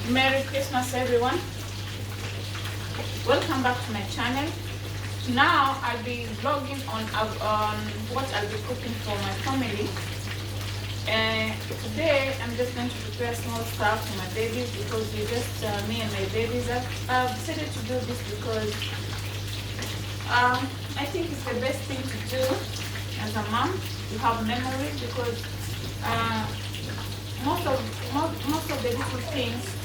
Merry Christmas, everyone. Welcome back to my channel. Now I'll be vlogging on what I'll be cooking for my family. Today I'm just going to prepare small stuff for my babies because we just me and my babies. I've decided to do this because I think it's the best thing to do as a mom to have memories, because most of the little things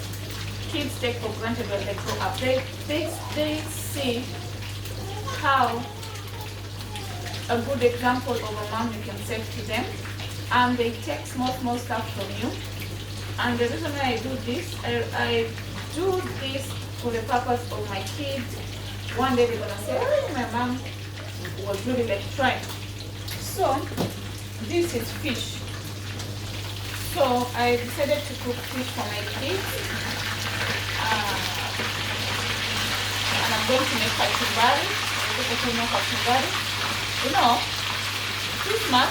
kids take for granted when they grow up. They see how a good example of a mom you can set to them, and they take small stuff from you. And the reason why I do this, I do this for the purpose of my kids. One day they're gonna say, oh, my mom was really like trying. So this is fish. So I decided to cook fish for my kids. And I'm going to make kachumbari. You know, Christmas,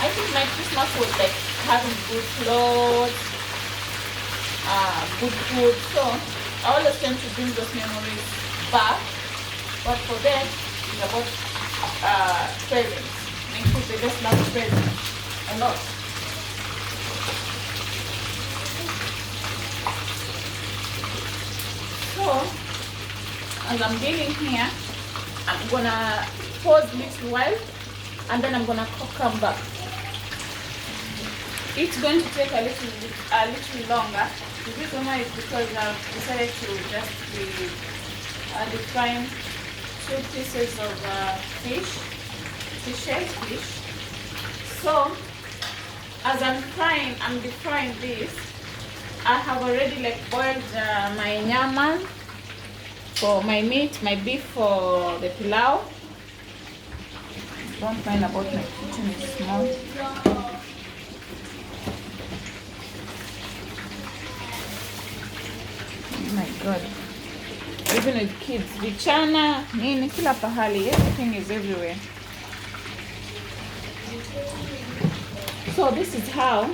I think my Christmas was like having good clothes, good food. So I always tend to bring those memories back. But for them, it's about presents. My kids, they just love presents a lot. So as I'm dealing here, I'm gonna pause a little while and then I'm gonna come back. It's going to take a little longer. The reason why is because I've decided to just be frying 2 pieces of fish. So as I'm deep frying this, I have already like boiled my nyama for my meat, my beef for the pilau. Don't mind about my kitchen is small. Oh my God. Even with kids, vichana, nini, kila pahali, everything is everywhere. So this is how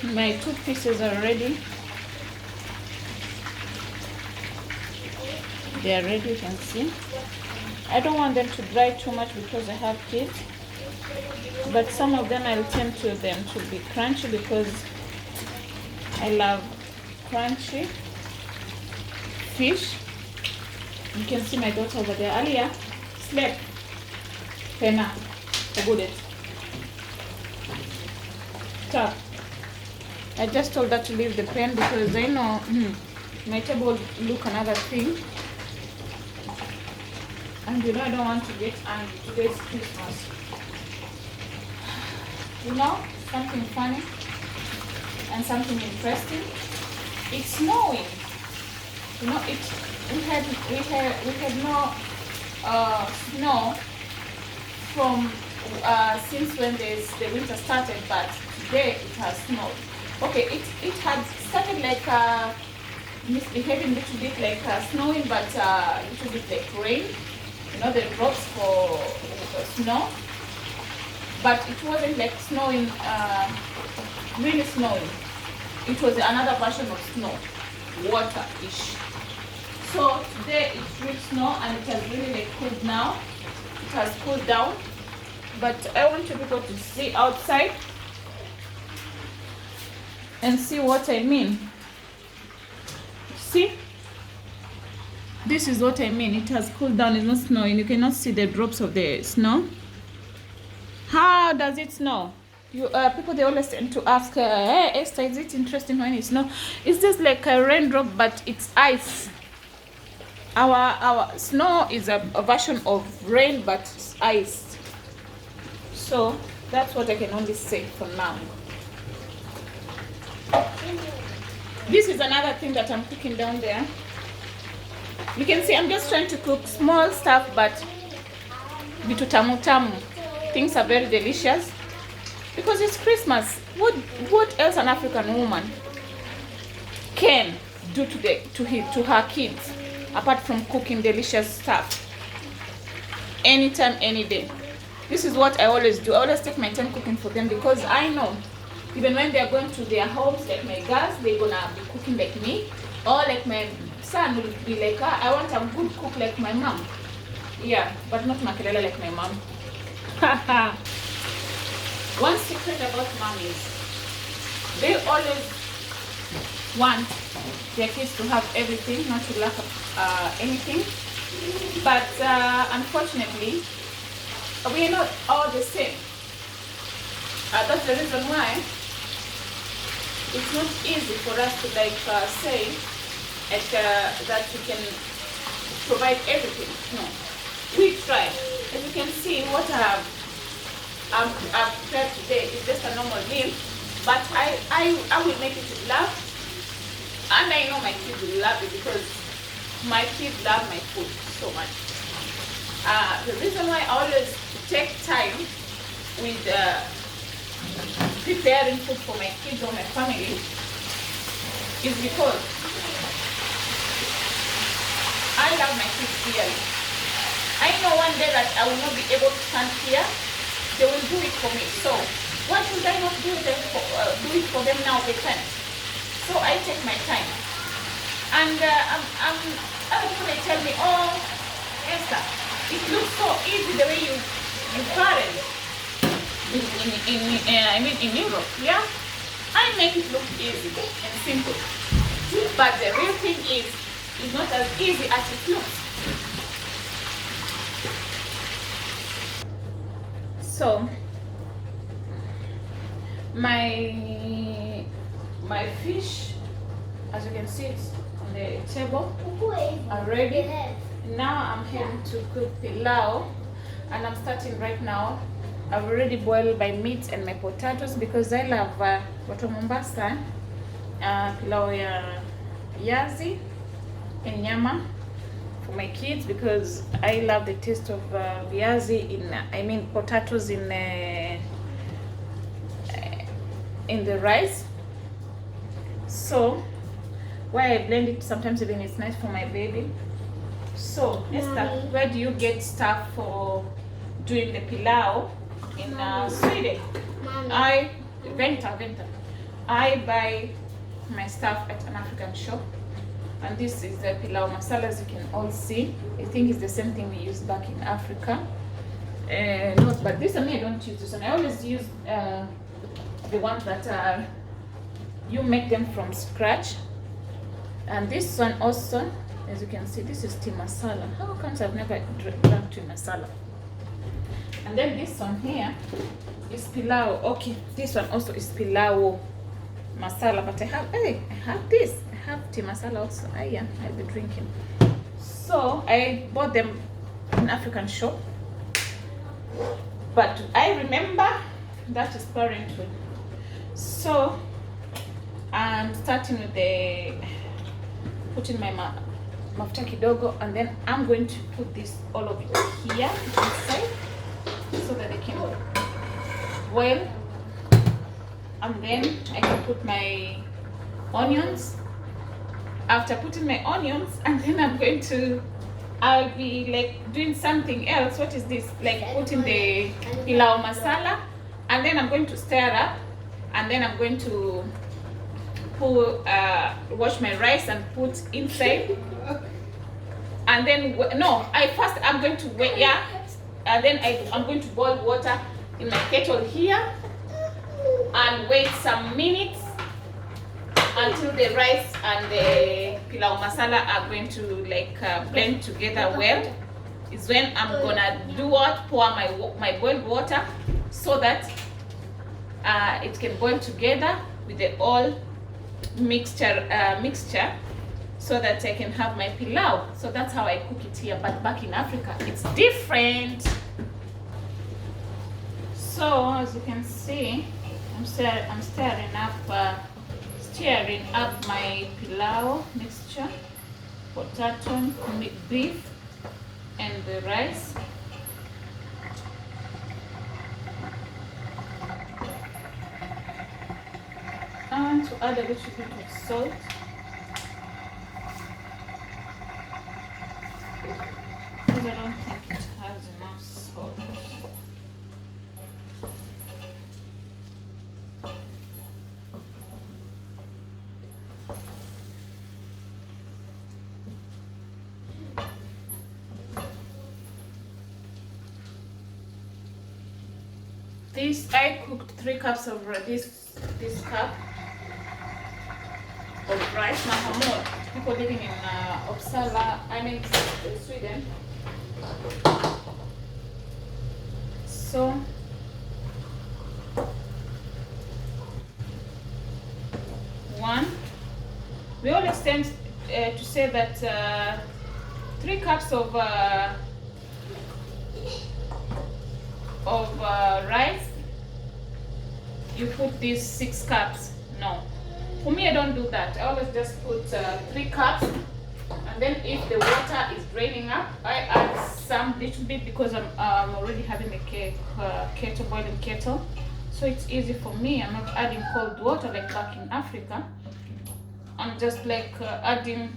my 2 pieces are ready. They are ready, you can see. I don't want them to dry too much because I have kids, but some of them I'll tend to them to be crunchy because I love crunchy fish. You can see my daughter over there. Alia, sleep. Pena, good it. Stop. I just told her to leave the pen because I know my table look another thing. And you know I don't want to get angry. Today's Christmas. You know, something funny and something interesting. It's snowing. You know, we had no snow from since when the winter started, but today it has snowed. Okay, it had started like misbehaving a little bit like snowing, but a little bit like rain. You know, the drops for snow, but it wasn't like snowing, really snowing. It was another version of snow, water-ish. So today it's real snow and it has really like cooled now. It has cooled down, but I want you people to see outside and see what I mean. See? This is what I mean. It has cooled down. It's not snowing. You cannot see the drops of the snow. How does it snow? People, they always tend to ask, hey Esther, is it interesting when it snows? It's just like a raindrop, but it's ice. Our snow is a version of rain, but it's ice. So that's what I can only say for now. This is another thing that I'm cooking down there. You can see I'm just trying to cook small stuff, but vitu tamu tamu. Things are very delicious because it's Christmas. What else an African woman can do to her kids apart from cooking delicious stuff? Anytime, any day. This is what I always do. I always take my time cooking for them because I know Even when they're going to their homes, like my girls, they're gonna be cooking like me. Or like my son will be like, ah, I want a good cook like my mom. Yeah, but not makelele like my mom. One secret about mom is they always want their kids to have everything, not to lack anything. But unfortunately, we are not all the same. That's the reason why it's not easy for us to say that we can provide everything. No, we try. As you can see, what I've prepared today is just a normal meal, but I will make it with love, and I know my kids will love it because my kids love my food so much. The reason why I always take time with preparing food for my kids or my family is because I love my kids dearly. I know one day that I will not be able to stand here. They will do it for me. So why should I not do it for them now? They can't. So I take my time. And other people they tell me, oh, Esther, it looks so easy the way you parent in Europe. Yeah, I make it look easy and simple. But the real thing is, it's not as easy as it looks. So my fish, as you can see, it's on the table already. Now I'm heading to cook pilau, and I'm starting right now. I've already boiled my meat and my potatoes because I love watu Mombasa pilau ya viazi and nyama for my kids because I love the taste of viazi potatoes in the rice. So why I blend it sometimes even it's nice for my baby. So Esther, where do you get stuff for doing the pilau in Sweden? Mommy. I buy my stuff at an African shop, and this is the pilau masala, as you can all see. I think it's the same thing we use back in Africa. No, but this one I don't use this one. I always use the ones that are you make them from scratch. And this one also, as you can see, this is tea masala. How comes I've never done tea masala? And then this one here is pilau. Okay, this one also is pilau masala. But I have this. I have tea masala also. I'll be drinking. So I bought them in African shop. But I remember that is parenthood. So I'm starting with putting my mafuta kidogo, and then I'm going to put this all of it here inside so that they can boil. And then I can put my onions. After putting my onions, and then I'll be like doing something else. What is this? Like putting the pilau masala, and then I'm going to stir up, and then I'm going to wash my rice and put inside. And then I'm going to wait, and then I'm going to boil water in my kettle here and wait some minutes until the rice and the pilau masala are going to blend together well. Is when I'm gonna pour my boiled water so that it can boil together with the all mixture so that I can have my pilau. So that's how I cook it here, but back in Africa it's different. So as you can see, I'm stirring up my pilau mixture, potato, beef and the rice. And to add a little bit of salt. Because I don't think it has enough salt. This, I cooked 3 cups of this cup of rice. Now for more people living in Uppsala, I mean Sweden. So one, we always tend to say that 3 cups of rice, you put these 6 cups. No, for me I don't do that. I always just put 3 cups, and then if the water is draining up, I add some little bit because I'm already having a boiling kettle, so it's easy for me. I'm not adding cold water like back in Africa. I'm just like adding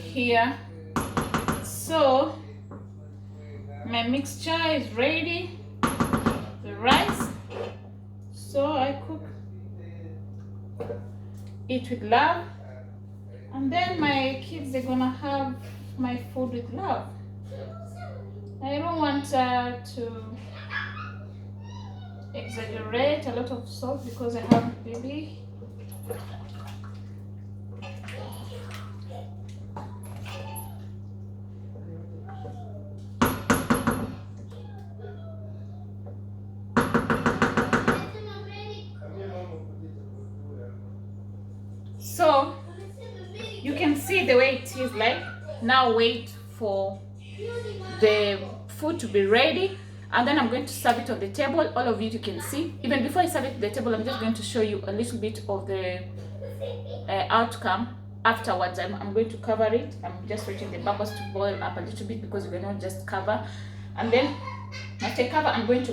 here. So my mixture is ready, the rice. So I cook it with love, and then my kids, they're gonna have my food with love. I don't want to exaggerate a lot of salt because I have a baby. So you can see the way it is like. Now wait for the food to be ready, and then I'm going to serve it on the table. All of you can see. Even before I serve it to the table, I'm just going to show you a little bit of the outcome afterwards. I'm going to cover it. I'm just waiting the bubbles to boil up a little bit because we cannot just cover. And then after cover, I'm going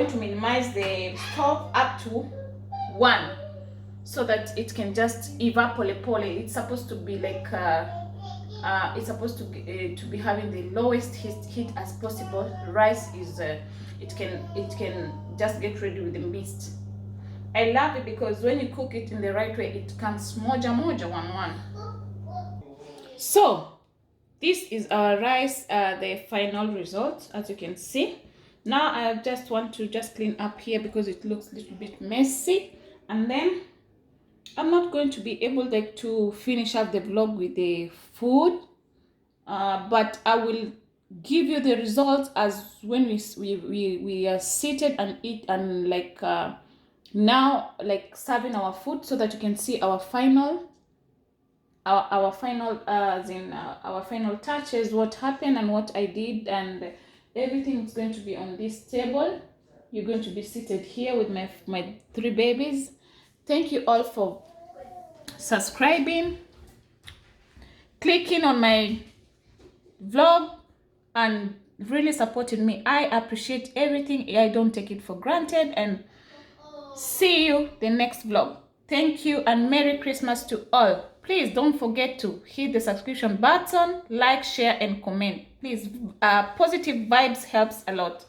to minimize the stove up to 1 so that it can just evaporate. It's supposed to be like it's supposed to be having the lowest heat as possible. Rice is it can just get ready with the mist. I love it because when you cook it in the right way, it comes moja one. So this is our rice, the final result, as you can see. Now I just want to clean up here because it looks a little bit messy, and then I'm not going to be able to finish up the vlog with the food, but I will give you the results as when we are seated and eat, and now serving our food, so that you can see our final our final touches, what happened and what I did, and everything is going to be on this table. You're going to be seated here with my 3 babies. Thank you all for subscribing, clicking on my vlog, and really supporting me. I appreciate everything. I don't take it for granted, and see you the next vlog. Thank you, and Merry Christmas to all. Please don't forget to hit the subscription button, like, share, and comment. Please, positive vibes helps a lot.